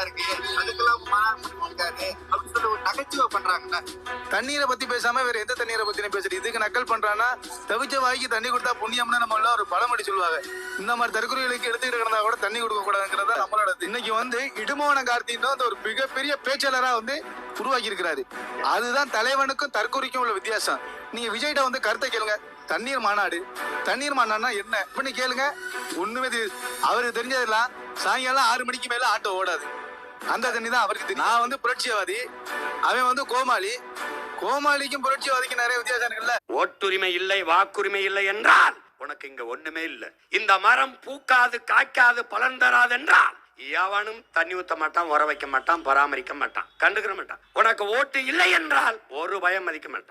இருக்கு, அதுக்கெல்லாம் இருக்காரு அப்படின்னு சொல்லி ஒரு நகைச்சுவை பண்றாங்கல்ல. தண்ணீரை பத்தி பேசாம வேற எந்த தண்ணீரை பத்தி பேசுறது? இதுக்கு நக்கல் பண்றான்னா தவிச்ச வாய்க்கு தண்ணி கொடுத்தா புண்ணியம்னு நம்ம எல்லாம் ஒரு பழமொழி சொல்லுவாங்க. இந்த மாதிரி தற்கொலைகளுக்கு எடுத்துக்கிட்டு கிடந்தா கூட தண்ணி கொடுக்க கூடாதுங்கிறதா நம்மளோட. இன்னைக்கு இடுமோன கார்த்தின்னு ஒரு மிகப்பெரிய பேச்சாளரா உருவாக்கி இருக்கிறாரு. அதுதான் தலைவனுக்கும் தற்கொலைக்கும் உள்ள வித்தியாசம். நீங்க விஜய்கிட்ட கருத்தை கேளுங்க. தண்ணீர் மாநாடுனா என்ன அப்படின்னு கேளுங்க. ஒண்ணுமே அவருக்கு தெரிஞ்சதெல்லாம் சாயங்காலம் 6 மணிக்கு மேல ஆட்டோ ஓடாது. அந்த தண்ணி தான் அவருக்கு தெரியும். நான் புரட்சிவாதி, அவன் கோமாளிக்கும் புரட்சிவாதிக்கும் நிறைய வித்தியாசம் இருக்குல்ல. ஓட்டுரிமை இல்லை, வாக்குரிமை இல்லை என்றால் உனக்கு இங்க ஒண்ணுமே இல்லை. இந்த மரம் பூக்காது, காய்க்காது, பலன் தராது என்றால் எவனும் தண்ணி ஊத்த மாட்டான், உர வைக்க மாட்டான், பராமரிக்க மாட்டான், கண்டுக்கிற மாட்டான். உனக்கு ஓட்டு இல்லை என்றால் ஒரு பயம் மதிக்க மாட்டான்.